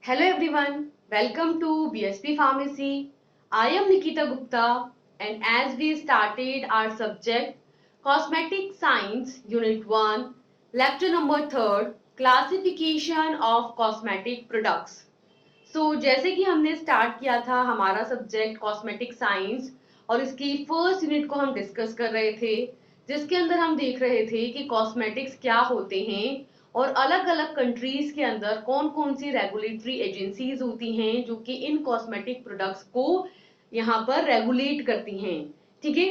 Hello everyone, welcome to BSP Pharmacy. I am Nikita Gupta, and as we started our subject Cosmetic Science Unit 1, lecture number 3, Classification of Cosmetic Products. जैसे कि हमने start किया था हमारा subject cosmetic science और इसकी first unit को हम डिस्कस कर रहे थे, जिसके अंदर हम देख रहे थे कि कॉस्मेटिक्स क्या होते हैं और अलग अलग कंट्रीज के अंदर कौन कौन सी रेगुलेटरी एजेंसीज होती हैं जो कि इन कॉस्मेटिक प्रोडक्ट्स को यहाँ पर रेगुलेट करती हैं। ठीक है,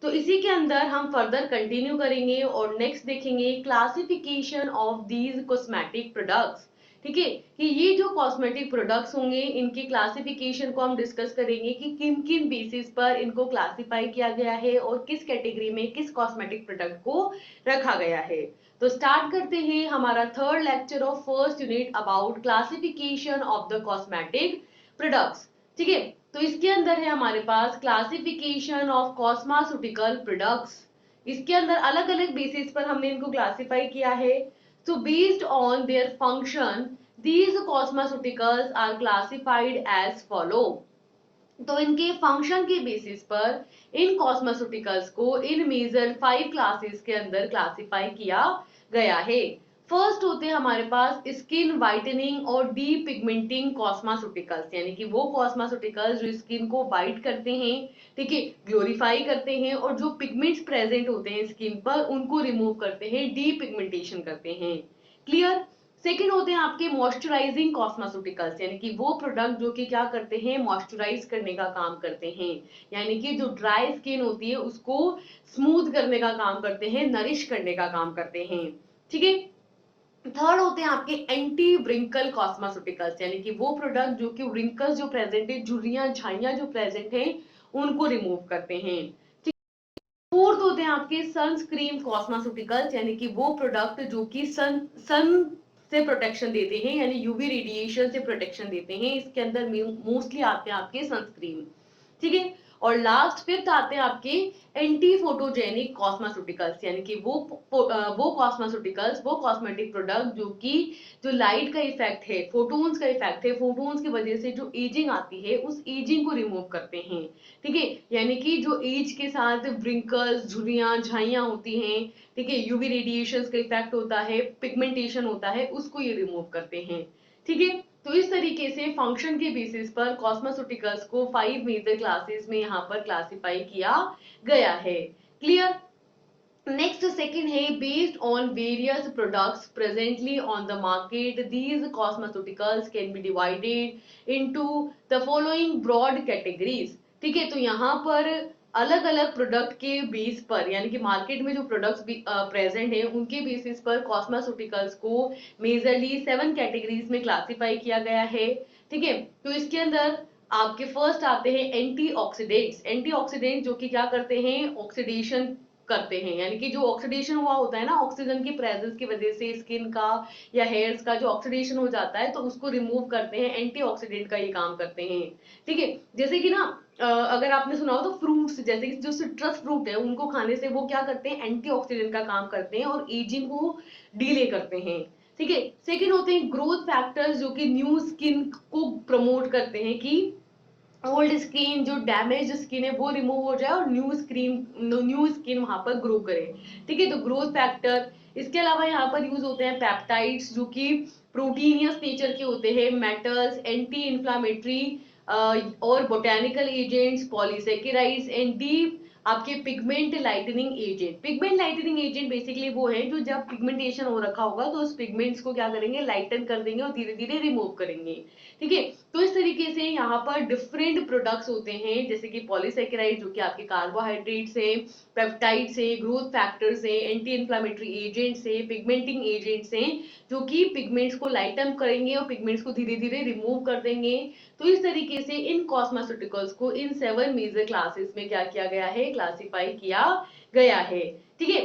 तो इसी के अंदर हम फर्दर कंटिन्यू करेंगे और नेक्स्ट देखेंगे classification of these cosmetic products. ठीक है, कि ये जो कॉस्मेटिक प्रोडक्ट्स होंगे इनकी क्लासिफिकेशन को हम डिस्कस करेंगे कि किन किन बेसिस पर इनको क्लासिफाई किया गया है और किस कैटेगरी में किस कॉस्मेटिक प्रोडक्ट को रखा गया है। तो स्टार्ट करते हैं हमारा third lecture of first unit about classification of the cosmetic products. ठीक है, तो इसके अंदर है हमारे पास क्लासिफिकेशन ऑफ कॉस्मास्यूटिकल प्रोडक्ट्स। इसके अंदर अलग अलग बेसिस पर हमने इनको क्लासिफाई किया है। So based on their function, these cosmeceuticals are classified as follow. तो इनके फंक्शन के बेसिस पर इन कॉस्मेटिकल्स को इन मेजर 5 क्लासेस के अंदर क्लासिफाई किया गया है। फर्स्ट होते हैं हमारे पास स्किन वाइटनिंग और डी पिगमेंटिंग कॉस्मेटिकल्स, यानी कि वो कॉस्मेटिकल्स जो स्किन को वाइट करते हैं, ठीक है, ग्लोरीफाई करते हैं और जो पिगमेंट्स प्रेजेंट होते हैं स्किन पर उनको रिमूव करते हैं, डी पिगमेंटेशन करते हैं। क्लियर। सेकेंड होते हैं आपके मॉइस्चराइजिंग कॉस्मेटिकल्स, यानी कि वो प्रोडक्ट जो कि क्या करते हैं, मॉइस्चराइज करने का काम करते हैं, यानी कि जो ड्राई स्किन होती है उसको स्मूथ करने का काम करते हैं, नरिश करने का काम करते हैं। ठीक है। थर्ड होते हैं आपके एंटी व्रिंकल कॉस्मेटिकल्स, यानी कि वो प्रोडक्ट जो कि व्रिंकल्स जो प्रेजेंट है, झुर्रियां झाइयां जो प्रेजेंट है उनको रिमूव करते हैं। फोर्थ होते हैं आपके सनस्क्रीन कॉस्मेटिकल्स, यानी कि वो प्रोडक्ट जो कि सन से प्रोटेक्शन देते हैं, यानी यूवी रेडिएशन से प्रोटेक्शन देते हैं। इसके अंदर मोस्टली आते हैं आपके सनस्क्रीन। ठीक है। और लास्ट फिफ्थ आते हैं आपके एंटी फोटोजेनिक कॉस्मेटिकल्स, यानी कि वो कॉस्मेटिकल्स, वो कॉस्मेटिक प्रोडक्ट जो कि जो लाइट का इफेक्ट है, फोटोन्स का इफेक्ट है, फोटोन्स की वजह से जो एजिंग आती है उस एजिंग को रिमूव करते हैं। ठीक है, यानी कि जो एज के साथ व्रिंकल्स, झुर्रियां झाइयां होती हैं, ठीक है, यूवी रेडिएशन का इफेक्ट होता है, पिगमेंटेशन होता है, उसको ये रिमूव करते हैं। ठीक है, तो इस तरीके से फंक्शन के बेसिस पर कॉस्मेटिकल्स को 5 मेजर क्लासेस में यहाँ पर क्लासिफाई किया गया है। क्लियर। नेक्स्ट सेकंड है based on various products presently on the market, these cosmeticals can be divided into the following broad categories. ठीक है, तो यहाँ पर अलग अलग प्रोडक्ट के बेस पर, यानी कि मार्केट में जो प्रोडक्ट्स प्रेजेंट है उनके बेसिस पर कॉस्मेटिकल्स को मेजरली 7 कैटेगरीज में क्लासिफाई किया गया है। ठीक है, तो इसके अंदर आपके फर्स्ट आते हैं एंटीऑक्सीडेंट्स। एंटीऑक्सीडेंट जो कि क्या करते हैं, ऑक्सीडेशन करते हैं, यानी कि जो ऑक्सीडेशन हुआ होता है ना, ऑक्सीजन की प्रेजेंस की वजह से स्किन का या हेयर्स का जो ऑक्सीडेशन हो जाता है तो उसको रिमूव करते हैं, एंटीऑक्सीडेंट का ये काम करते हैं। ठीक है, जैसे कि ना अगर आपने सुना हो तो फ्रूट्स, जैसे कि जो सिट्रस फ्रूट है उनको खाने से वो क्या करते हैं, एंटीऑक्सीडेंट का काम करते हैं और एजिंग को डिले करते हैं। ठीक है। सेकेंड होते हैं ग्रोथ फैक्टर्स जो कि न्यू स्किन को प्रमोट करते हैं कि ओल्ड स्किन, जो डैमेज स्किन है वो रिमूव हो जाए और न्यू स्किन वहां पर ग्रो करे। ठीक है, तो ग्रोथ फैक्टर। इसके अलावा यहाँ पर यूज होते हैं पेप्टाइड्स जो कि प्रोटीनियस नेचर के होते हैं, मेटल्स, एंटी इंफ्लामेटरी और botanical agents, polysaccharides and deep आपके pigment lightening agent. Pigment lightening agent basically वो है जो जब पिगमेंटेशन हो रखा होगा तो उस पिगमेंट्स को क्या करेंगे, लाइटन कर देंगे और धीरे धीरे रिमूव करेंगे। ठीक है, तो इस तरीके से यहाँ पर डिफरेंट प्रोडक्ट्स होते हैं, जैसे कि पॉलीसेकेराइड जो कि आपके कार्बोहाइड्रेट्स है, पेप्टाइड्स है, ग्रोथ फैक्टर्स है, एंटी इंफ्लामेटरी एजेंट्स है, पिगमेंटिंग एजेंट्स हैं जो कि पिगमेंट्स को लाइटन करेंगे और पिगमेंट्स को धीरे धीरे रिमूव कर देंगे। तो इस तरीके से इन कॉस्मेटिकल्स को इन 7 मेजर क्लासेस में क्या किया गया है, क्लासिफाई किया गया है। ठीक है,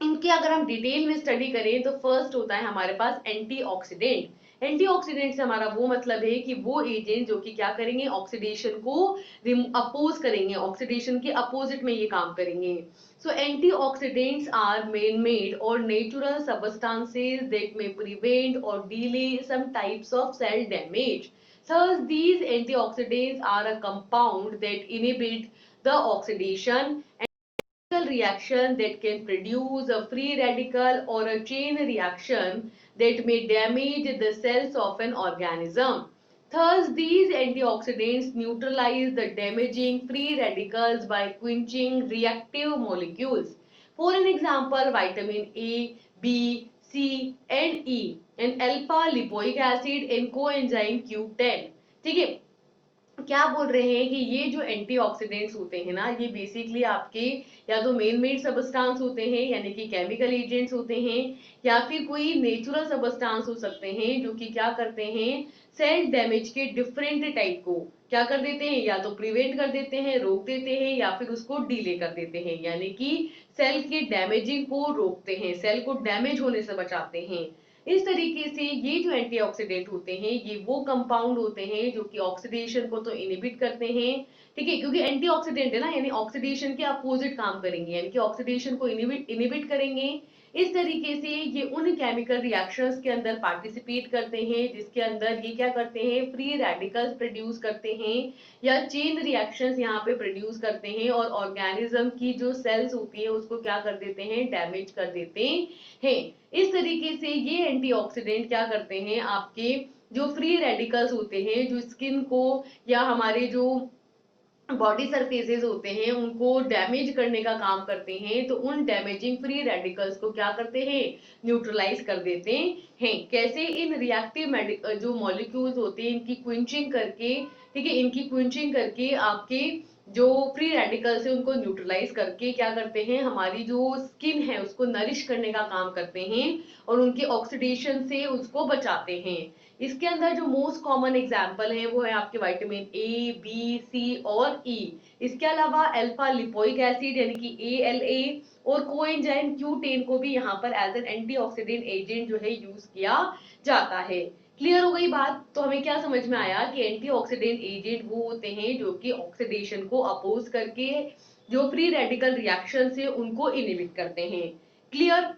इनके अगर हम डिटेल में स्टडी करें तो फर्स्ट होता है हमारे पास एंटीऑक्सीडेंट। एंटीऑक्सीडेंट से हमारा वो मतलब है कि वो एजेंट जो कि क्या करेंगे, ऑक्सीडेशन को अपोज करेंगे, ऑक्सीडेशन के अपोजिट में ये काम करेंगे। So antioxidants are man-made or natural substances that may prevent or delay some types of cell damage. Thus, these antioxidants are a compound that inhibit the oxidation and reaction that can produce a free radical or a chain reaction that may damage the cells of an organism. Thus, these antioxidants neutralize the damaging free radicals by quenching reactive molecules. For an example, vitamin A, B, C, and E, and alpha lipoic acid and coenzyme Q10. ठीक है, क्या बोल रहे हैं कि ये जो antioxidants होते हैं ना, ये बेसिकली आपके या तो मेड सबस्टांस होते हैं यानी कि केमिकल एजेंट्स होते हैं, या फिर कोई नेचुरल सबस्टांस हो सकते हैं जो कि क्या करते हैं, सेल डैमेज के डिफरेंट टाइप को क्या कर देते हैं, या तो प्रिवेंट कर देते हैं, रोक देते हैं, या फिर उसको डिले कर देते हैं, यानी कि सेल के डैमेजिंग को रोकते हैं, सेल को डैमेज होने से बचाते हैं। इस तरीके से ये जो एंटीऑक्सीडेंट होते हैं ये वो कंपाउंड होते हैं जो कि ऑक्सीडेशन को तो इनहिबिट करते हैं, ठीक है, क्योंकि एंटीऑक्सीडेंट है ना, यानी ऑक्सीडेशन के अपोजिट काम करेंगे, यानी कि ऑक्सीडेशन को इनहिबिट करेंगे। इस तरीके से ये उन केमिकल रिएक्शंस के अंदर पार्टिसिपेट करते हैं जिसके अंदर ये क्या करते हैं, फ्री रेडिकल्स प्रोड्यूस करते हैं या चेन रिएक्शंस यहाँ पे प्रोड्यूस करते हैं, और ऑर्गेनिज्म की जो सेल्स होती है उसको क्या कर देते हैं, डैमेज कर देते हैं। इस तरीके से ये एंटीऑक्सीडेंट क्या करते हैं, आपके जो फ्री रेडिकल्स होते हैं जो स्किन को या हमारे जो बॉडी सरफेसेस होते हैं उनको डैमेज करने का काम करते हैं, तो उन डैमेजिंग फ्री रेडिकल्स को क्या करते हैं, न्यूट्रलाइज कर देते हैं। कैसे, इन रिएक्टिव जो मॉलिक्यूल्स होते हैं इनकी क्विंचिंग करके, ठीक है, इनकी क्विंचिंग करके आपके जो फ्री रेडिकल्स है उनको न्यूट्रलाइज करके क्या करते हैं, हमारी जो स्किन है उसको नरिश करने का काम करते हैं और उनके ऑक्सीडेशन से उसको बचाते हैं। इसके अंदर जो मोस्ट कॉमन एग्जाम्पल है वो है आपके विटामिन ए, बी, सी और ई। इसके अलावा अल्फा लिपोइक एसिड यानी कि ALA और कोएंजाइम Q10 को भी यहाँ पर एज एन एंटीऑक्सीडेंट एजेंट जो है यूज किया जाता है। क्लियर हो गई बात? तो हमें क्या समझ में आया कि एंटीऑक्सीडेंट एजेंट वो होते हैं जो कि ऑक्सीडेशन को अपोज करके जो फ्री रेडिकल रिएक्शन है उनको इनहिबिट करते हैं। क्लियर?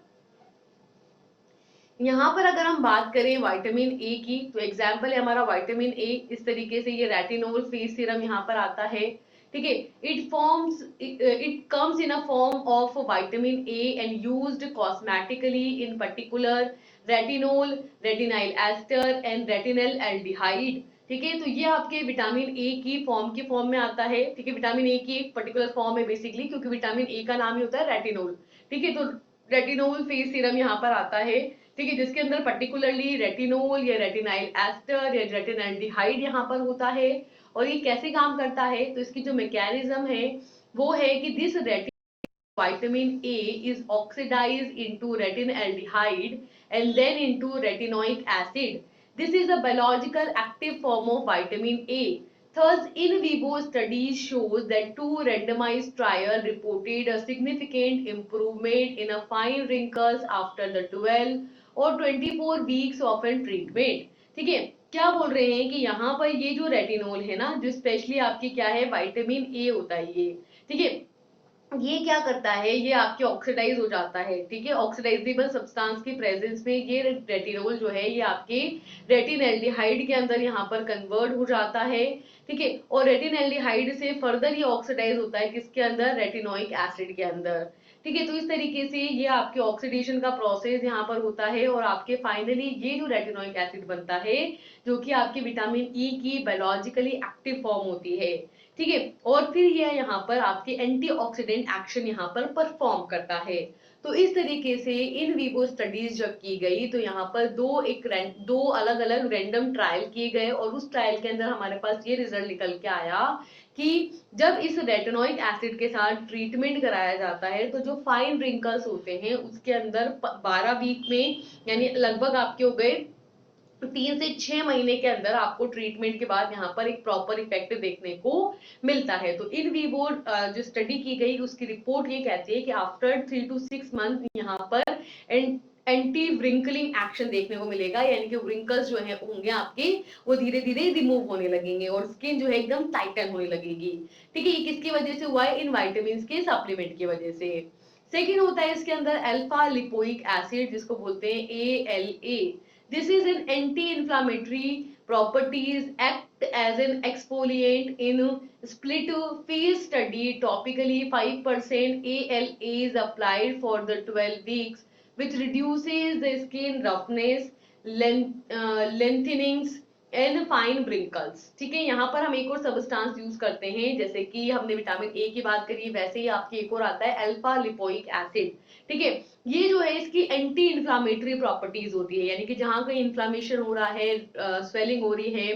यहाँ पर अगर हम बात करें विटामिन ए की, तो एग्जाम्पल है हमारा विटामिन ए। इस तरीके से ये रेटिनोल फेस सीरम यहाँ पर आता है, ठीक है। It comes in a form of vitamin A and used cosmetically, in particular retinol, retinyl ester and retinal aldehyde, ठीक है। तो ये आपके विटामिन ए की फॉर्म में आता है, ठीक है। विटामिन ए की एक पर्टिकुलर फॉर्म है बेसिकली, क्योंकि विटामिन ए का नाम ही होता है रेटिनोल, ठीक है। तो रेटिनोल फेस सीरम यहाँ पर आता है, ठीक है, जिसके अंदर पर्टिकुलरली रेटिनोल या रेटिनाइल एस्टर या रेटिनल्डिहाइड यहाँ पर होता है। और ये कैसे काम करता है, तो इसकी जो मैकेनिज्म है वो है कि this vitamin A is oxidized into retinaldehyde and then into retinoic acid. This is a biological active form of vitamin A. Thus, in vivo studies shows that two randomized trials reported a significant improvement in a fine wrinkles after the 12 और 24 weeks of an treatment. ठीक है, क्या बोल रहे हैं कि यहाँ पर ये जो रेटिनोल है ना, जो स्पेशली आपकी क्या है, विटामिन ए होता है ये, ठीक है। ये क्या करता है, ये आपके ऑक्सीडाइज हो जाता है, ठीक है। ऑक्सीडाइजेबल सब्सटेंस की प्रेजेंस में ये रेटिनोल जो है ये आपके रेटिनल्डिहाइड के अंदर यहाँ पर कन्वर्ट हो जाता है, ठीक है। और रेटिनल्डिहाइड से फर्दर ये ऑक्सीडाइज होता है किसके अंदर, रेटिनोइक एसिड के अंदर, ठीक है। तो इस तरीके से ये आपके ऑक्सीडेशन का प्रोसेस यहाँ पर होता है और आपके फाइनली ये जो रेटिनोइक एसिड बनता है जो कि आपके विटामिन ई की बायोलॉजिकली एक्टिव फॉर्म होती है, ठीक है। और फिर यह यहाँ पर आपके एंटीऑक्सीडेंट एक्शन यहाँ पर परफॉर्म करता है। तो इस तरीके से इन विवो स्टडीज जब की गई तो यहाँ पर दो अलग अलग रैंडम ट्रायल किए गए और उस ट्रायल के अंदर हमारे पास ये रिजल्ट निकल के आया कि जब इस रेटिनोइक एसिड के साथ ट्रीटमेंट कराया जाता है तो जो फाइन रिंकल्स होते हैं उसके अंदर 12 वीक में, यानी लगभग आपके हो गए 3 से 6 महीने के अंदर आपको ट्रीटमेंट के बाद यहाँ पर एक प्रॉपर इफेक्ट देखने को मिलता है। तो इन विवो जो स्टडी की गई उसकी रिपोर्ट ये कहती है कि आफ्टर 3 to 6 मंथ यहाँ पर एंटी व्रिंकलिंग एक्शन देखने को मिलेगा, यानी कि व्रिंकल्स जो है होंगे आपके वो धीरे धीरे रिमूव होने लगेंगे और स्किन जो है एकदम टाइटन होने लगेगी। ठीक है, ये किसकी वजह से हुआ है? इन वाइटामिन के सप्लीमेंट की वजह से। सेकेंड होता है इसके अंदर अल्फा लिपोइक एसिड, जिसको बोलते हैं ALA। This is an anti inflammatory properties, act as an exfoliant in split phase study. Topically 5% ALA is applied for the 12 weeks, which reduces the skin roughness, lengthenings and fine wrinkles। ठीक है, यहाँ पर हम एक और substance use करते हैं, जैसे कि हमने विटामिन ए की बात करी, वैसे ही आपकी एक और आता है अल्फा लिपोइक एसिड। ठीक है, ये जो है इसकी एंटी इंफ्लामेटरी प्रॉपर्टीज होती है, यानी कि जहां कहीं इन्फ्लामेशन हो रहा है, स्वेलिंग हो रही है,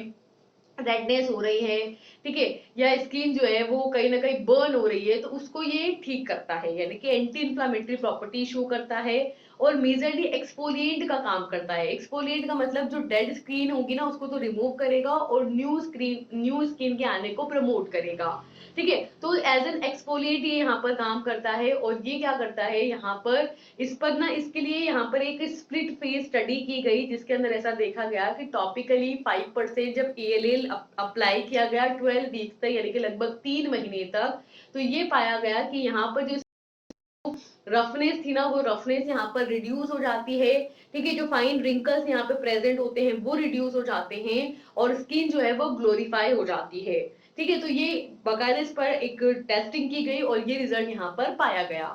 रेडनेस हो रही है, ठीक है, या स्किन जो है वो कहीं ना कहीं बर्न हो रही है, तो उसको ये ठीक करता है, यानी कि एंटी इंफ्लामेटरी प्रॉपर्टी शो करता है। और मेजरली एक्सफोलिएंट का काम करता है। एक्सफोलिएंट का मतलब जो डेड स्किन होगी ना उसको तो रिमूव करेगा और न्यू स्किन के आने को प्रमोट करेगा। ठीक है, तो एज एन एक्सफोलिएंट ये यहाँ पर काम करता है। और ये क्या करता है यहाँ पर, इस पर ना इसके लिए यहाँ पर एक स्प्लिट फेज स्टडी की गई, जिसके अंदर ऐसा देखा गया कि टॉपिकली 5% जब ALL अप्लाई किया गया 12 वीक्स तक, यानी कि लगभग 3 महीने तक, तो ये पाया गया कि यहाँ पर जो रफनेस थी ना वो रफनेस यहाँ पर रिड्यूस हो जाती है। ठीक है, जो फाइन रिंकल्स यहाँ पे प्रेजेंट होते हैं वो रिड्यूस हो जाते हैं और स्किन जो है वो ग्लोरीफाई हो जाती है। ठीक है, तो ये बाकायदा इस पर एक टेस्टिंग की गई और ये रिजल्ट यहाँ पर पाया गया।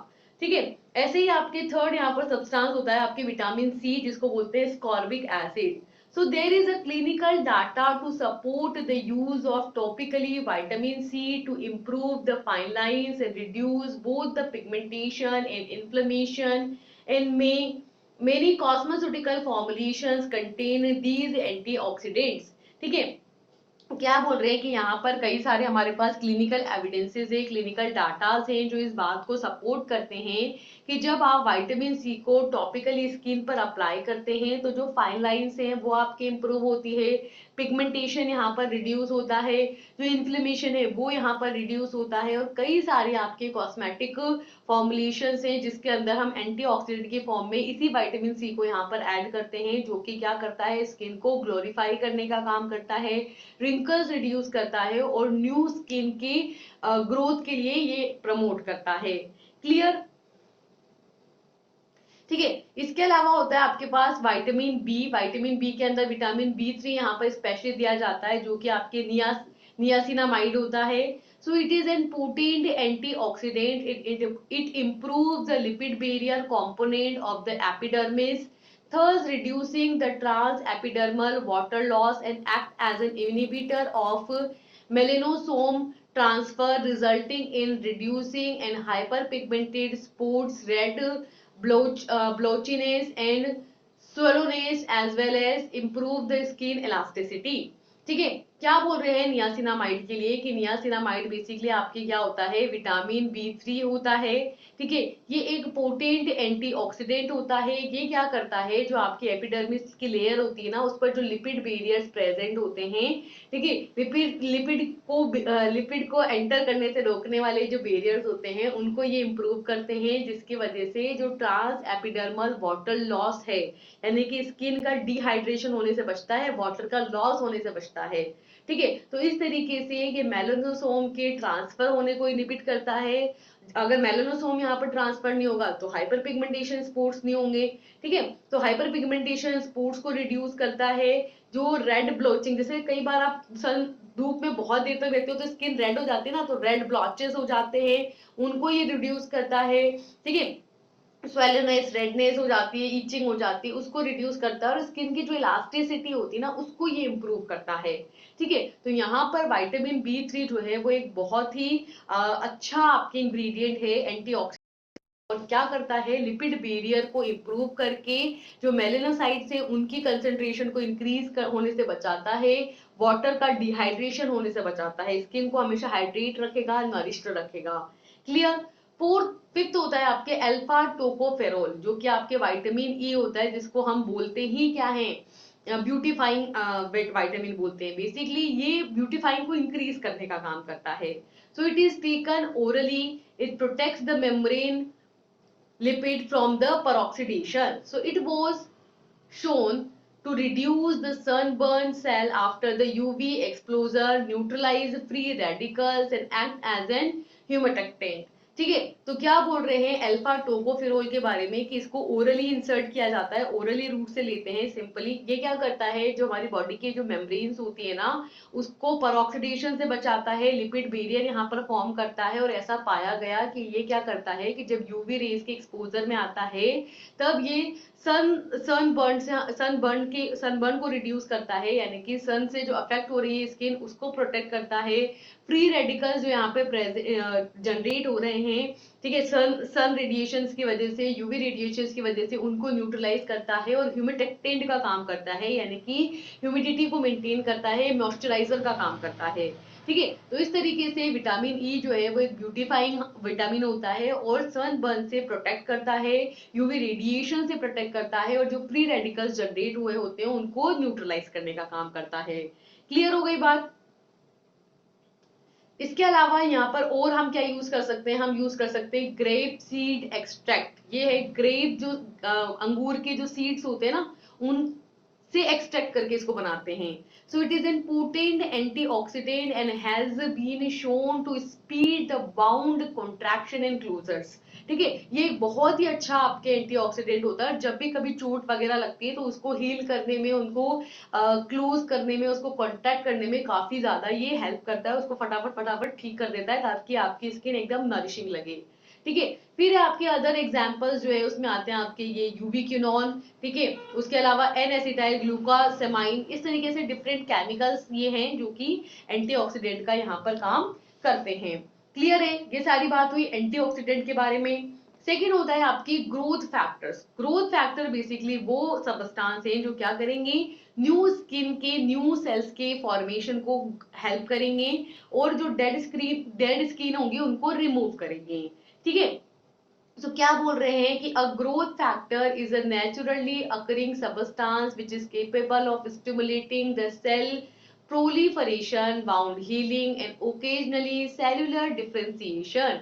ठीक है, ऐसे ही आपके थर्ड यहाँ पर सब्सटेंस होता है आपके विटामिन सी, जिसको बोलते हैं ascorbic acid. So there is a clinical data to support the use of topically vitamin C to improve the fine lines and reduce both the pigmentation and inflammation, and many cosmeceutical formulations contain these antioxidants। ठीक है, क्या बोल रहे हैं कि यहाँ पर कई सारे हमारे पास क्लिनिकल एविडेंसेस है, क्लिनिकल डाटास हैं जो इस बात को सपोर्ट करते हैं कि जब आप विटामिन सी को टॉपिकली स्किन पर अप्लाई करते हैं तो जो फाइन लाइंस हैं वो आपके इंप्रूव होती है, पिगमेंटेशन यहाँ पर रिड्यूस होता है, जो इन्फ्लेमेशन है वो यहाँ पर रिड्यूस होता है, और कई सारे आपके कॉस्मेटिक फॉर्मुलेशंस हैं जिसके अंदर हम एंटीऑक्सीडेंट के फॉर्म में इसी विटामिन सी को यहाँ पर ऐड करते हैं, जो कि क्या करता है, स्किन को ग्लोरीफाई करने का काम करता है, रिंकल्स रिड्यूस करता है और न्यू स्किन की ग्रोथ के लिए ये प्रमोट करता है। क्लियर? ठीक है, इसके अलावा होता है आपके पास विटामिन बी। विटामिन बी के अंदर विटामिन B3 यहाँ पर स्पेशली दिया जाता है, जो कि आपके नियासिनामाइड होता है। सो it is an potent antioxidant, it improves the lipid barrier component of the epidermis, thus reducing the transepidermal water loss and act as an inhibitor of melanosome transfer, resulting in reducing and hyperpigmented spots, red blotchiness and swallowness, as well as improve the skin elasticity। ठीक है, क्या बोल रहे हैं niacinamide के लिए कि niacinamide basically आपके क्या होता है, विटामिन B3 होता है। ठीक है, ये एक पोटेंट एंटीऑक्सीडेंट होता है। ये क्या करता है, जो आपकी एपिडर्मिस की लेयर होती है ना उस पर जो लिपिड बैरियर्स प्रेजेंट होते हैं, ठीक है, लिपिड को एंटर करने से रोकने वाले जो बैरियर्स होते हैं उनको ये इंप्रूव करते हैं, जिसकी वजह से जो ट्रांस एपिडर्मल वाटर लॉस है, यानी कि स्किन का डिहाइड्रेशन होने से बचता है, वाटर का लॉस होने से बचता है। ठीक है, तो इस तरीके से ये मेलानोसोम के ट्रांसफर होने को इनहिबिट करता है। अगर मेलानोसोम यहाँ पर ट्रांसफर नहीं होगा तो हाइपर पिगमेंटेशन स्पॉट्स नहीं होंगे। ठीक है, तो हाइपर पिगमेंटेशन स्पॉट्स को रिड्यूस करता है। जो रेड ब्लोचिंग, जैसे कई बार आप सन धूप में बहुत देर तक रहते हो तो स्किन रेड हो जाती है ना, तो रेड ब्लॉचेस हो जाते हैं, उनको ये रिड्यूस करता है। ठीक है, स्वेलनेस, रेडनेस हो जाती है, इचिंग हो जाती है, उसको रिड्यूस करता है और स्किन की जो इलास्टिसिटी होती है ना उसको ये इंप्रूव करता है। ठीक है, तो यहाँ पर विटामिन B3 जो है वो एक बहुत ही अच्छा आपके इंग्रेडिएंट है, एंटीऑक्सीडेंट, और क्या करता है, लिपिड बैरियर को इंप्रूव करके जो मेलेनोसाइट्स है उनकी कंसंट्रेशन को इंक्रीज होने से बचाता है, वाटर का डिहाइड्रेशन होने से बचाता है, स्किन को हमेशा हाइड्रेट रखेगा, नरिश्ड रखेगा। क्लियर? फोर्थ फिफ्थ होता है आपके अल्फा टोकोफेरोल, जो कि आपके विटामिन ई होता है, जिसको हम बोलते ही क्या है, ब्यूटीफाइंग विटामिन बोलते हैं। बेसिकली ये ब्यूटीफाइंग को इंक्रीज करने का काम करता है। सो it is taken orally, it protects the membrane lipid from the peroxidation. So it was shown to reduce the sunburn cell after the UV exposure, neutralize free radicals and act as an humectant. ठीक है, तो क्या बोल रहे हैं alpha tocopherol के बारे में कि इसको ओरली इंसर्ट किया जाता है, ओरली रूट से लेते हैं सिंपली। ये क्या करता है, जो हमारी बॉडी की जो मेम्ब्रेन्स होती है ना, उसको परऑक्सीडेशन से बचाता है, लिपिड बैरियर यहाँ पर फॉर्म करता है। और ऐसा पाया गया कि ये क्या करता है कि जब यूवी रेज के एक्सपोजर में आता है तब ये सनबर्न को रिड्यूस करता है, यानी कि सन से जो अफेक्ट हो रही है स्किन उसको प्रोटेक्ट करता है। फ्री रेडिकल्स जो यहाँ पे जनरेट हो रहे हैं, ठीक है, सन रेडिएशंस की वजह से, यूवी रेडिएशंस की वजह से, उनको न्यूट्रलाइज करता है और ह्यूमिटेक्टेंट का काम करता है, यानी कि ह्यूमिडिटी को मेंटेन करता है, मॉइस्चराइजर का काम करता है। ठीक है, तो इस तरीके से विटामिन ई जो है वो एक ब्यूटीफाइंग विटामिन होता है और सनबर्न से प्रोटेक्ट करता है, यूवी रेडिएशन से प्रोटेक्ट करता है और जो फ्री रेडिकल्स जनरेट हुए होते हैं उनको न्यूट्रलाइज करने का काम करता है। क्लियर हो गई बात? इसके अलावा यहाँ पर और हम क्या यूज कर सकते हैं, हम यूज कर सकते हैं ग्रेप सीड एक्सट्रैक्ट। ये है ग्रेप, जो अंगूर के जो सीड्स होते हैं ना, उन से एक्सट्रैक्ट करके इसको बनाते हैं। So it is an potent antioxidant and has been shown to speed the bound contraction and closures. ठीक है, ये एक बहुत ही अच्छा आपके एंटीऑक्सीडेंट होता है। जब भी कभी चोट वगैरह लगती है तो उसको हील करने में, उनको क्लोज करने में, उसको कॉन्टैक्ट करने में काफी ज्यादा ये हेल्प करता है, उसको फटाफट फटाफट ठीक कर देता है ताकि आपकी स्किन एकदम नरिशिंग लगे। ठीक है, फिर आपके अदर एग्जांपल्स जो है उसमें आते हैं आपके ये यूबिक्विनोन, ठीक है, उसके अलावा एन एसिटाइल ग्लूकासेमाइन। इस तरीके से डिफरेंट केमिकल्स ये हैं जो कि एंटीऑक्सीडेंट का यहाँ पर काम करते हैं। क्लियर है? ये सारी बात हुई एंटीऑक्सीडेंट के बारे में। सेकेंड होता है आपकी growth factors. Growth factor basically वो सबस्टांस है जो क्या करेंगे, न्यू स्किन के, न्यू सेल्स के फॉर्मेशन को हेल्प करेंगे और जो डेड स्किन होंगी उनको रिमूव करेंगे। ठीक है, तो क्या बोल रहे हैं कि a growth factor is a naturally occurring substance which is capable of stimulating the cell proliferation, wound healing, and occasionally cellular differentiation.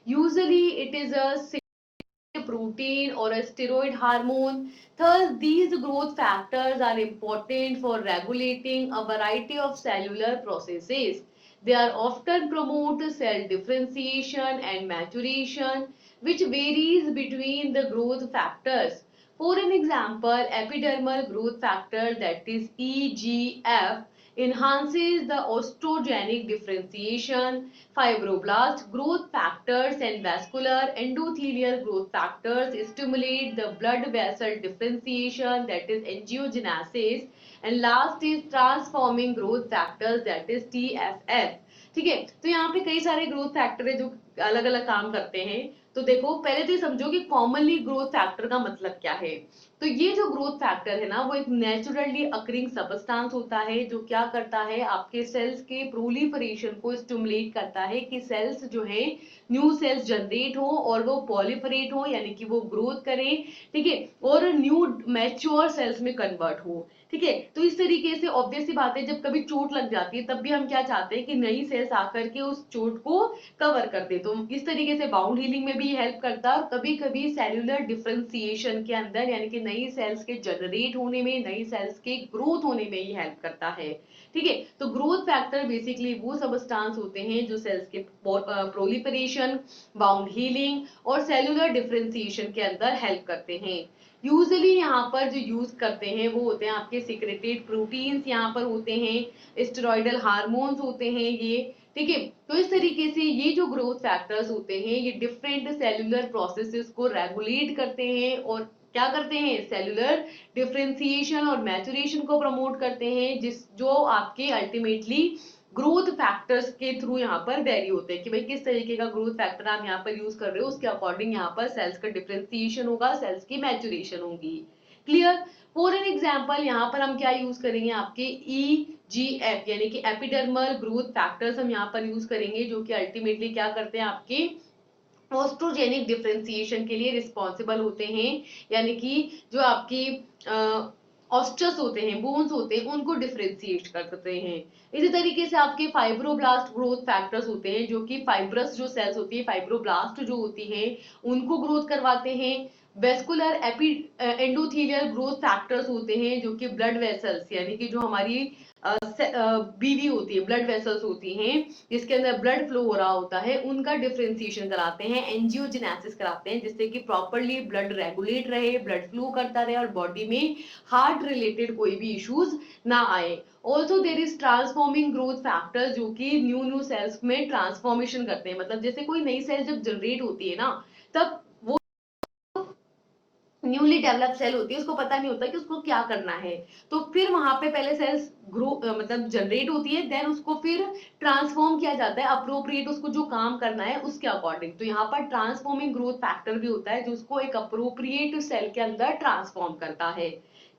Usually, it is a protein or a steroid hormone. Thus, these growth factors are important for regulating a variety of cellular processes. They are often promote cell differentiation and maturation, which varies between the growth factors. For an example, epidermal growth factor, that is EGF, enhances the osteogenic differentiation. Fibroblast growth factors and vascular endothelial growth factors stimulate the blood vessel differentiation, that is angiogenesis. And last is transforming growth factors, that is TFF. ठीक है, तो यहाँ पे कई सारे growth factor है जो अलग अलग काम करते हैं। तो देखो, पहले तो ये समझो कि कॉमनली ग्रोथ फैक्टर का मतलब क्या है। तो ये जो ग्रोथ फैक्टर है ना, वो एक नेचुरली अकरिंग सबस्टांस होता है जो क्या करता है, आपके सेल्स के प्रोलिफरेशन को स्टिमुलेट करता है कि सेल्स जो है न्यू सेल्स जनरेट हो और वो पॉलिफरेट हो, यानी कि वो ग्रोथ करें। ठीक है, और न्यू मैच्योर सेल्स में कन्वर्ट हो। ठीक है, तो इस तरीके से ऑब्वियस सी बात है, जब कभी चोट लग जाती है तब भी हम क्या चाहते हैं कि नई सेल्स आकर के उस चोट को कवर कर दे। तो इस तरीके से बाउंड हीलिंग में भी हेल्प करता है और कभी कभी सेल्युलर डिफरेंशिएशन के अंदर, यानी कि नई सेल्स के जनरेट होने में, नई सेल्स के ग्रोथ होने में ही हेल्प करता है। ठीक है, तो ग्रोथ फैक्टर बेसिकली वो सबस्टांस होते हैं जो सेल्स के प्रोलिफरेशन, बाउंड हीलिंग और सेल्युलर डिफरेंशिएशन के अंदर हेल्प करते हैं। यूजुअली यहाँ पर जो यूज करते हैं वो होते हैं आपके सिक्रेटेड प्रोटीन्स, यहाँ पर होते हैं स्टेरॉइडल हार्मोन्स होते हैं ये। ठीक है, तो इस तरीके से ये जो ग्रोथ फैक्टर्स होते हैं ये डिफरेंट सेल्युलर प्रोसेसेस को रेगुलेट करते हैं और क्या करते हैं, सेल्युलर डिफरेंशिएशन और मैचुरेशन को प्रमोट करते हैं, जिस जो आपके अल्टीमेटली ग्रोथ फैक्टर्स के थ्रू यहाँ पर वेरी होते हैं कि भाई किस तरीके का ग्रोथ फैक्टर आप यहाँ पर यूज कर रहे हो, उसके अकॉर्डिंग यहाँ पर सेल्स का डिफरेंशिएशन होगा, सेल्स की मैचुरेशन होगी। क्लियर? फॉर एन एग्जाम्पल यहाँ पर हम क्या यूज करेंगे, आपके EGF यानी कि एपिडर्मल ग्रोथ फैक्टर्स हम यहाँ पर यूज करेंगे, जो कि अल्टीमेटली क्या करते हैं, आपके ऑस्ट्रोजेनिक डिफरेंशिएशन के लिए रिस्पॉन्सिबल होते हैं, यानी कि जो आपकी ऑस्टस होते हैं, बोन्स होते हैं, उनको डिफरेंशिएट करते हैं। इसी तरीके से आपके फाइब्रोब्लास्ट ग्रोथ फैक्टर्स होते हैं जो कि फाइब्रस जो सेल्स होती है, फाइब्रोब्लास्ट जो होती है उनको ग्रोथ करवाते हैं। वेस्कुलर एंडोथेलियल ग्रोथ फैक्टर्स होते हैं जो कि ब्लड वेसल्स यानी कि जो हमारी बीवी होती है, ब्लड वेसल्स होती हैं जिसके अंदर ब्लड फ्लो हो रहा होता है, उनका डिफरेंशिएशन कराते हैं, एंजियोजेनेसिस कराते हैं, जिससे कि प्रॉपरली ब्लड रेगुलेट रहे, ब्लड फ्लो करता रहे और बॉडी में हार्ट रिलेटेड कोई भी इश्यूज ना आए। Also there is transforming growth factor जो कि न्यू न्यू सेल्स में ट्रांसफॉर्मेशन करते हैं। मतलब जैसे कोई नई सेल जब जनरेट होती है ना, तब न्यूली डेवलप सेल होती है, उसको पता नहीं होता कि उसको क्या करना है, तो फिर वहां पे पहले सेल्स ग्रो मतलब जनरेट होती है, देन उसको फिर ट्रांसफॉर्म किया जाता है अप्रोप्रिएट उसको जो काम करना है उसके अकॉर्डिंग। तो यहाँ पर ट्रांसफॉर्मिंग ग्रोथ फैक्टर भी होता है जो उसको एक अप्रोप्रिएट सेल के अंदर ट्रांसफॉर्म करता है।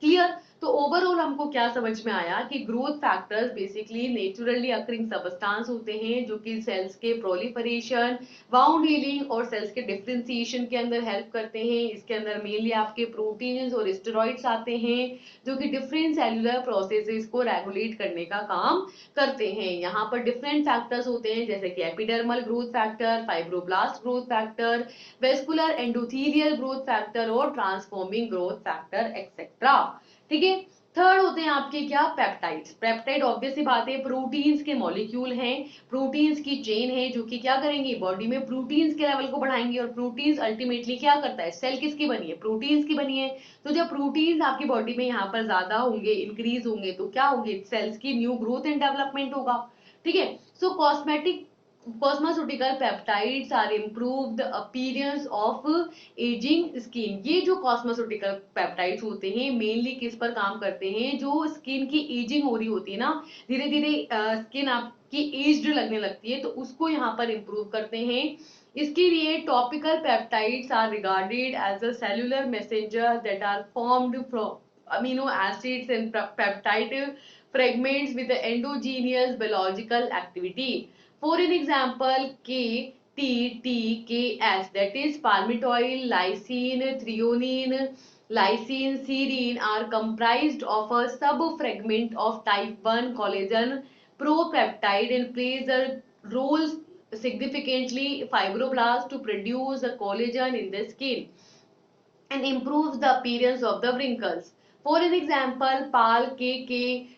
क्लियर? तो ओवरऑल हमको क्या समझ में आया कि growth factors basically naturally occurring substance होते हैं जो कि सेल्स के प्रोलिफरेशन, बाउंड हीलिंग और सेल्स के डिफरेंशिएशन के अंदर हेल्प करते हैं। इसके अंदर मेनली आपके प्रोटीन्स और स्टेरॉइड्स आते हैं जो कि डिफरेंट सेलुलर प्रोसेसेस को रेगुलेट करने का काम करते हैं। यहाँ पर डिफरेंट फैक्टर्स होते हैं जैसे कि epidermal growth factor, fibroblast growth factor, vascular endothelial growth factor और ट्रांसफॉर्मिंग ग्रोथ फैक्टर एक्सेट्रा। ठीक है? थर्ड होते हैं आपके क्या? पेप्टाइड्स। पेप्टाइड ऑब्वियस सी बात है प्रोटीन्स के मॉलिक्यूल हैं, प्रोटीन्स की चेन है जो कि क्या करेंगी, बॉडी में प्रोटीन्स के लेवल को बढ़ाएंगे। और प्रोटीन्स अल्टीमेटली क्या करता है, सेल किसकी बनी है, प्रोटीन्स की बनी है। तो जब प्रोटीन्स आपकी बॉडी में यहाँ पर ज्यादा होंगे, इंक्रीज होंगे, तो क्या होंगे, सेल्स की न्यू ग्रोथ एंड डेवलपमेंट होगा। ठीक है? So cosmetic cosmetical peptides are improve the appearance of aging skin. ये जो कॉस्मेटिकल पेप्टाइड्स होते हैं मेनली किस पर काम करते हैं, जो स्किन की एजिंग हो रही होती है ना, धीरे धीरे स्किन आपकी एज्ड लगने लगती है, तो उसको यहाँ पर इम्प्रूव करते हैं। इसके लिए topical peptides are regarded as a cellular messenger that are formed from amino acids and peptide fragments with the endogenous biological activity. For an example, KTTKS, that is palmitoyl, lysine, threonine, lysine, serine are comprised of a sub-fragment of type 1 collagen propeptide and plays a role significantly fibroblast to produce the collagen in the skin and improves the appearance of the wrinkles. For an example, PAL KK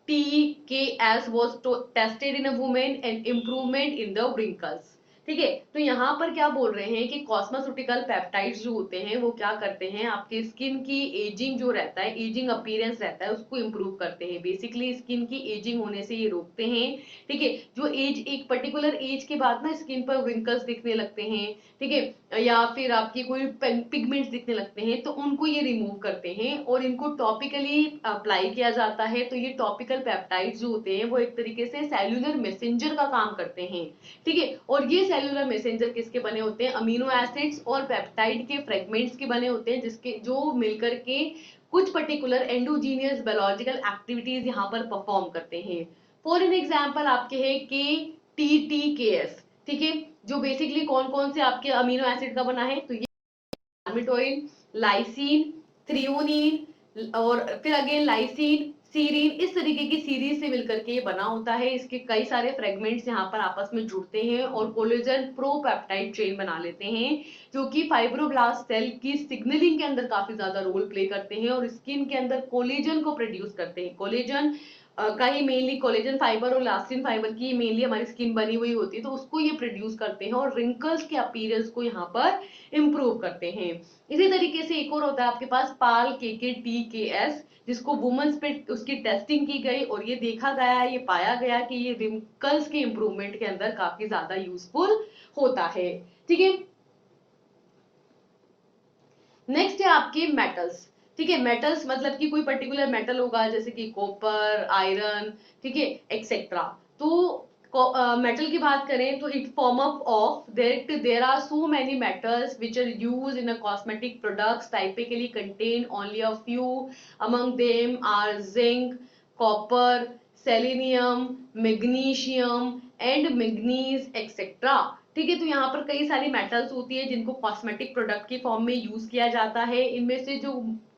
TKS was tested in a woman and improvement in the wrinkles. ठीक है? तो यहाँ पर क्या बोल रहे हैं कि कॉस्मेटिकल पेप्टाइड्स जो होते हैं वो क्या करते हैं, आपके स्किन की एजिंग जो रहता है, एजिंग अपीयरेंस रहता है, उसको इंप्रूव करते हैं। बेसिकली स्किन की एजिंग होने से ये रोकते हैं। ठीक है? जो एज, एक पर्टिकुलर एज के बाद ना स्किन पर विंकल्स दिखने लगते हैं, ठीक है, या फिर आपकी कोई पिगमेंट्स दिखने लगते हैं, तो उनको ये रिमूव करते हैं और इनको टॉपिकली अप्लाई किया जाता है। तो ये टॉपिकल पेप्टाइड्स जो होते हैं वो एक तरीके से सेल्यूलर मैसेंजर का काम करते हैं। ठीक है? और ये सेल्यूलर मैसेंजर किसके बने होते हैं, अमीनो एसिड्स और पेप्टाइड के फ्रेगमेंट्स के बने होते हैं, जिसके जो मिलकर के कुछ पर्टिकुलर एंडोजीनियस बायोलॉजिकल एक्टिविटीज यहाँ पर परफॉर्म करते हैं। फॉर एन एग्जाम्पल आपके है KTTKS। ठीक है? जो बेसिकली कौन कौन से आपके अमीनो एसिड का बना है, तो ये palmitoyl, लाइसिन, थ्रियोनिन और फिर अगेन लाइसिन, सीरीन, इस तरीके की सीरीज से मिलकर के ये बना होता है। इसके कई सारे फ्रेगमेंट्स यहाँ पर आपस में जुड़ते हैं और कोलेजन प्रोपेप्टाइड चेन बना लेते हैं जो कि फाइब्रोब्लास्ट सेल की सिग्नलिंग के अंदर काफी ज्यादा रोल प्ले करते हैं और स्किन के अंदर कोलेजन को प्रोड्यूस करते हैं। कोलेजन का ही मेनली कोलेजन फाइबर और इलास्टिन फाइबर की मेनली हमारी स्किन बनी हुई होती है, तो उसको ये प्रोड्यूस करते हैं और रिंकल्स के अपीयरेंस को यहाँ पर इंप्रूव करते हैं। इसी तरीके से एक और होता है आपके पास पाल KKTKS, जिसको वुमेन्स पे उसकी टेस्टिंग की गई और ये देखा गया, ये पाया गया कि ये रिंकल्स के इंप्रूवमेंट के अंदर काफी ज्यादा यूजफुल होता है। ठीक है? नेक्स्ट है आपके मेटल्स। ठीक है? मेटल्स मतलब कि कोई पर्टिकुलर मेटल होगा जैसे कि कॉपर, आयरन, ठीक है, एक्सेट्रा। तो मेटल की बात करें तो it form up of that there are so many metals which are used in a cosmetic products, typically contain only a few among them are zinc, copper, selenium, magnesium and manganese etcetera. ठीक है? तो यहाँ पर कई सारी metals होती है जिनको कॉस्मेटिक प्रोडक्ट के फॉर्म में यूज किया जाता है। इनमें से जो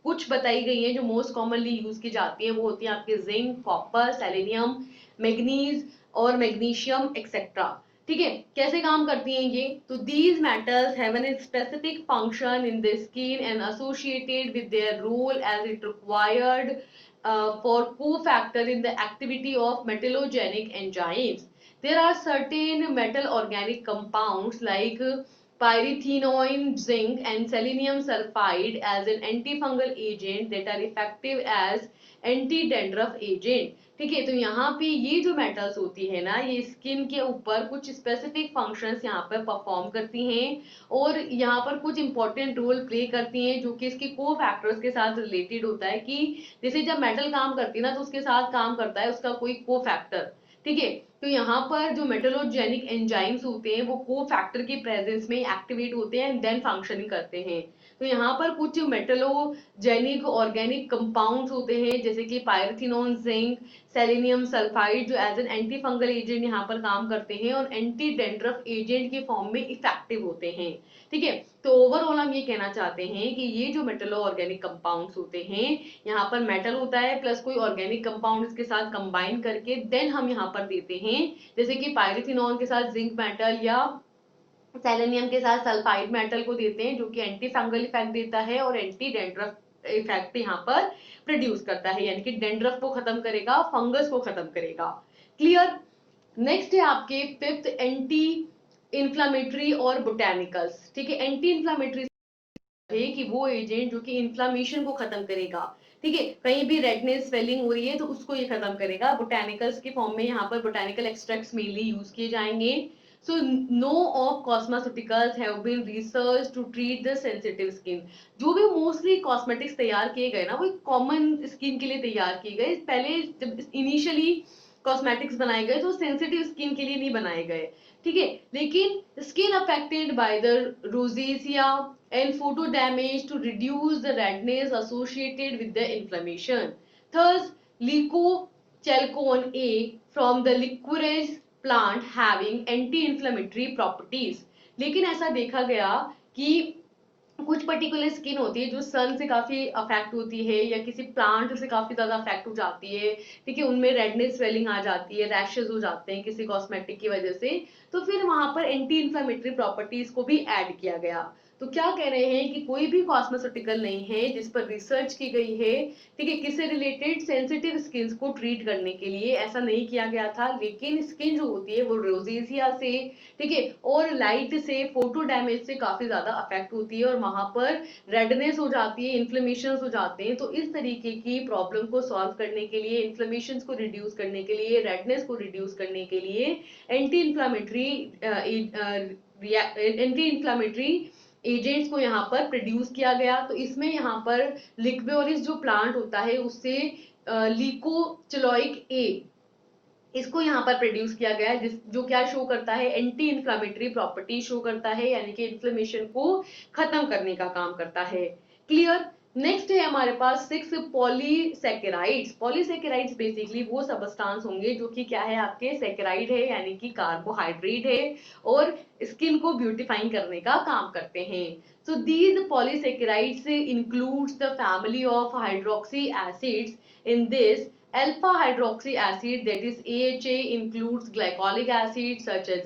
कुछ बताई गई हैं जो मोस्ट कॉमनली यूज की जाती है, वो होती है आपके जिंक, कॉपर, सेलेनियम, मैग्नीज और मैग्नीशियम एक्सेट्रा। ठीक है, कैसे काम करती हैं ये? तो these metals have an specific function in the skin and associated with their role as it required for cofactor in the activity of metallogenic enzymes. There are certain metal organic compounds like pyrethenoin, zinc, and selenium sulfide as an antifungal agent that are effective as anti-dandruff agent. ठीक है, तो यहाँ पे ये जो metals होती है ना, ये स्किन के ऊपर कुछ स्पेसिफिक फंक्शंस यहाँ पर परफॉर्म करती हैं और यहाँ पर कुछ इंपॉर्टेंट रोल प्ले करती हैं जो कि इसके को फैक्टर्स के साथ रिलेटेड होता है कि जैसे जब मेटल काम करती है ना तो उसके साथ काम करता है उसका कोई को फैक्टर। ठीक है, तो यहाँ पर जो मेटलोजेनिक एंजाइम्स होते हैं वो को फैक्टर के प्रेजेंस में एक्टिवेट होते हैं एंड देन फंक्शनिंग करते हैं। तो यहाँ पर कुछ मेटलोजेनिक ऑर्गेनिक कंपाउंड्स होते हैं जैसे कि पायरथिनोन, जिंक, सेलेनियम सल्फाइड जो as an anti fungal agent यहाँ पर काम करते हैं और एंटी डेंड्रफ एजेंट के फॉर्म में इफेक्टिव होते हैं। ठीक है, तो ओवरऑल हम ये कहना चाहते हैं कि ये जो मेटलो ऑर्गेनिक कंपाउंड्स होते हैं, यहाँ पर मेटल होता है प्लस कोई ऑर्गेनिक कंपाउंड इसके साथ कंबाइन करके देन हम यहाँ पर देते हैं, जैसे कि पायरिथिनॉल के साथ जिंक मेटल या सेलेनियम के साथ सल्फाइड मेटल को देते हैं जो कि एंटी फंगल इफेक्ट देता है और एंटी डेंड्रफ इफेक्ट यहाँ पर प्रोड्यूस करता है, यानी कि डेंड्रफ को खत्म करेगा, फंगस को खत्म करेगा। क्लियर? नेक्स्ट है आपके फिफ्थ एंटी इंफ्लामेटरी और बोटेनिकल्स। ठीक है, एंटी इंफ्लामेटरी है कि वो एजेंट जो कि इन्फ्लामेशन को खत्म करेगा। ठीक है, कहीं भी रेडनेस स्वेलिंग हो रही है तो उसको ये खत्म करेगा। बोटेनिकल्स के फॉर्म में यहाँ पर बोटेनिकल एक्सट्रैक्ट्स मेनली यूज किए जाएंगे। So no of cosmeticals have been research to treat the sensitive skin. जो भी मोस्टली कॉस्मेटिक्स तैयार किए गए ना वो कॉमन स्किन के लिए तैयार किए गए। पहले जब इनिशियली कॉस्मेटिक्स बनाए गए तो सेंसिटिव स्किन के लिए नहीं बनाए गए। ठीक है, लेकिन skin affected by the rosacea and photo damage to reduce the redness associated with the inflammation. Thus, Leucochalcone A from the licorice plant having anti-inflammatory properties. लेकिन ऐसा देखा गया कि कुछ पर्टिकुलर स्किन होती है जो सन से काफी अफेक्ट होती है या किसी प्लांट से काफी ज्यादा अफेक्ट हो जाती है। ठीक है, उनमें रेडनेस स्वेलिंग आ जाती है, रैशेस हो जाते हैं किसी कॉस्मेटिक की वजह से, तो फिर वहां पर एंटी इंफ्लेमेटरी प्रॉपर्टीज को भी ऐड किया गया। तो क्या कह रहे हैं कि कोई भी कॉस्मेटिकल नहीं है जिस पर रिसर्च की गई है, ठीक है, किससे रिलेटेड, सेंसिटिव स्किन को ट्रीट करने के लिए ऐसा नहीं किया गया था। लेकिन स्किन जो होती है वो रोजेसिया से, ठीक है, और लाइट से, फोटो डैमेज से काफी ज्यादा अफेक्ट होती है और वहां पर रेडनेस हो जाती है, इन्फ्लेमेशन हो जाते हैं। तो इस तरीके की प्रॉब्लम को सॉल्व करने के लिए, इन्फ्लेमेशन को रिड्यूस करने के लिए, रेडनेस को रिड्यूस करने के लिए एंटी इंफ्लामेटरी एजेंट्स को यहाँ पर प्रोड्यूस किया गया। तो इसमें यहाँ पर लिक्वेरिस जो प्लांट होता है उससे लीकोचलोइक ए इसको यहाँ पर प्रोड्यूस किया गया है, जिस जो क्या शो करता है, एंटी इंफ्लामेटरी प्रॉपर्टी शो करता है, यानी कि इन्फ्लेमेशन को खत्म करने का काम करता है। क्लियर? नेक्स्ट है हमारे पास 6 पॉलीसेकेराइड्स। पॉलीसेकेराइड्स बेसिकली वो सबस्टांस होंगे जो कि क्या है, आपके सेकेराइड है यानी कि कार्बोहाइड्रेट है और स्किन को ब्यूटिफाइंग करने का काम करते हैं। So these polysaccharides includes the family of hydroxy acids. In this, alpha hydroxy acid, that is AHA, includes glycolic acid such as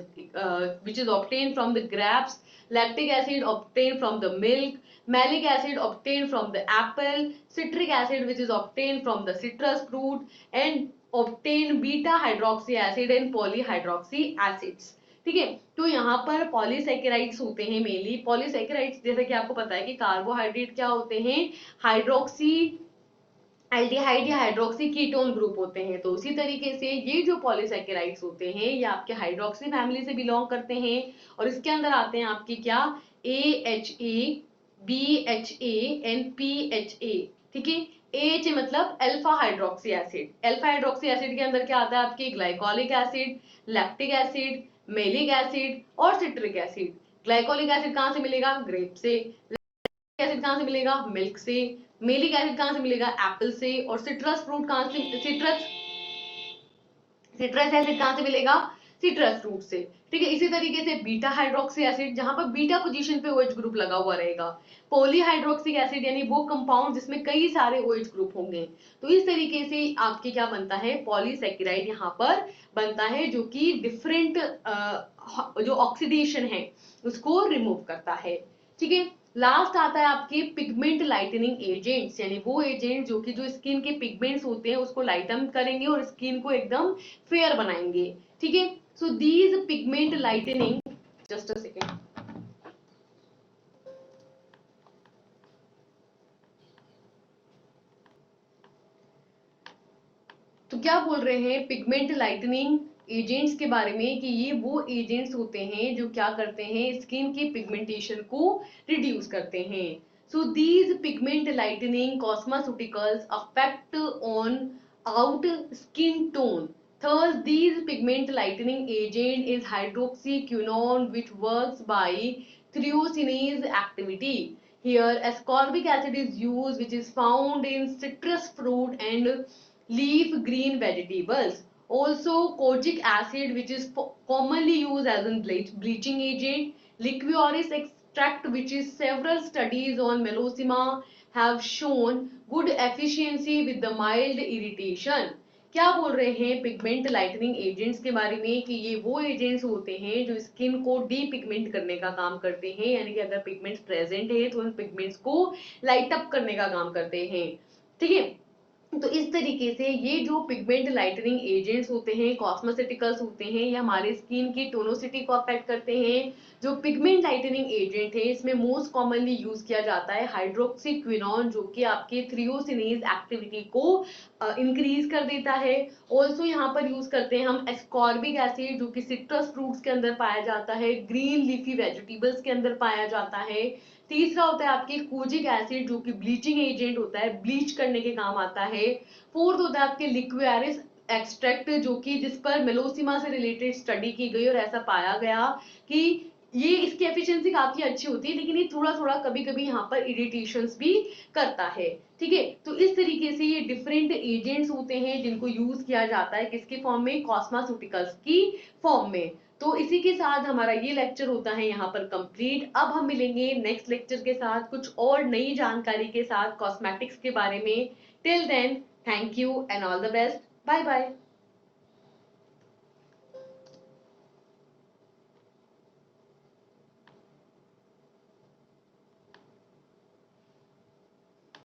which is obtained from the grapes, lactic acid obtained from the milk, malic acid obtained from the apple, citric acid which is obtained from the citrus fruit, and obtain beta hydroxy acid and polyhydroxy acids। ठीक है, तो यहाँ पर polysaccharides होते हैं mainly. Polysaccharides जैसे कि आपको पता है कि कार्बोहाइड्रेट क्या होते हैं, हाइड्रोक्सी एल्डिहाइड या हाइड्रोक्सी कीटोन ग्रुप होते हैं। तो उसी तरीके से ये जो पॉलीसेकेराइड्स होते हैं ये आपके हाइड्रोक्सी फैमिली से बिलोंग करते हैं और इसके अंदर आते हैं आपके क्या, AHA, BHA एंड PHA। ठीक है, AHA मतलब alpha hydroxy acid. Alpha hydroxy acid के अंदर क्या आता है, आपके glycolic acid, lactic acid, malic acid और सिट्रिक एसिड। ग्लाइकोलिक एसिड कहाँ से मिलेगा, ग्रेप से। एसिड कहाँ से मिलेगा, मिल्क से। मेलिक एसिड कहाँ से मिलेगा, एप्पल से। और सिट्रस फ्रूट कहाँ से, सिट्रस एसिड कहाँ से मिलेगा, सिट्रस फ्रूट से। ठीक है, इसी तरीके से बीटा हाइड्रोक्सी एसिड, जहां पर बीटा पोजीशन पे OH ग्रुप लगा हुआ रहेगा। पॉलीहाइड्रोक्सिक एसिड यानी वो कंपाउंड जिसमें कई सारे OH ग्रुप होंगे। तो इस तरीके से आपके क्या बनता है, पॉलीसेकेराइड यहाँ पर बनता है, जो कि डिफरेंट जो ऑक्सीडेशन है उसको रिमूव करता है। ठीक है, लास्ट आता है आपके पिगमेंट लाइटनिंग एजेंट्स, यानी वो एजेंट जो कि जो स्किन के पिगमेंट्स होते हैं उसको लाइटन करेंगे और स्किन को एकदम फेयर बनाएंगे। ठीक है, सो these pigment lightning, just a second, तो क्या बोल रहे हैं पिगमेंट लाइटनिंग एजेंट्स के बारे में कि ये वो एजेंट्स होते हैं जो क्या करते हैं, स्किन की पिगमेंटेशन को रिड्यूस करते हैं। So these pigment lightening cosmeticals affect on out skin tone. Thus, these pigment lightening agent is hydroxyquinone, which works by thiosinase activity. Here, ascorbic acid is used, which is found in citrus fruit and leaf green vegetables. Also, kojic acid, which is commonly used as a bleaching agent. Liquorice extract, which is several studies on melasma have shown good efficiency with the mild irritation. क्या बोल रहे हैं pigment lightning agents के बारे में कि ये वो एजेंट्स होते हैं जो स्किन को डीपिगमेंट करने का काम करते हैं, यानी कि अगर पिगमेंट्स प्रेजेंट है तो उन पिगमेंट्स को लाइट अप करने का काम करते हैं। ठीक है, तो इस तरीके से ये जो पिगमेंट लाइटनिंग एजेंट्स होते हैं, कॉस्मेटिकल्स होते हैं, ये हमारे स्किन की टोनोसिटी को अफेक्ट करते हैं। जो पिगमेंट लाइटनिंग एजेंट है इसमें मोस्ट कॉमनली यूज किया जाता है हाइड्रोक्सीक्विनोन, जो कि आपके थ्रियोसिनेज एक्टिविटी को इंक्रीज कर देता है। ऑल्सो यहाँ पर यूज करते हैं हम एस्कॉर्बिक एसिड, जो कि सिट्रस फ्रूट्स के अंदर पाया जाता है, ग्रीन लीफी वेजिटेबल्स के अंदर पाया जाता है। तीसरा होता है आपके कोजिक एसिड, जो कि ब्लीचिंग एजेंट होता है, ब्लीच करने के काम आता है। फोर्थ होता है आपके लिक्वियरिस एक्सट्रैक्ट, जो कि जिस पर मेलोसिमा से रिलेटेड स्टडी की गई और ऐसा पाया गया कि ये इसकी एफिशिएंसी काफी अच्छी होती है, लेकिन ये थोड़ा थोड़ा कभी कभी यहाँ पर इरिटेशंस भी करता है। ठीक है, तो इस तरीके से ये डिफरेंट एजेंट्स होते हैं जिनको यूज किया जाता है किसके फॉर्म में, कॉस्मेटिकल्स की फॉर्म में। तो इसी के साथ हमारा ये लेक्चर होता है यहाँ पर कंप्लीट। अब हम मिलेंगे नेक्स्ट लेक्चर के साथ कुछ और नई जानकारी के साथ कॉस्मेटिक्स के बारे में। Till then, thank you and all the best, bye bye.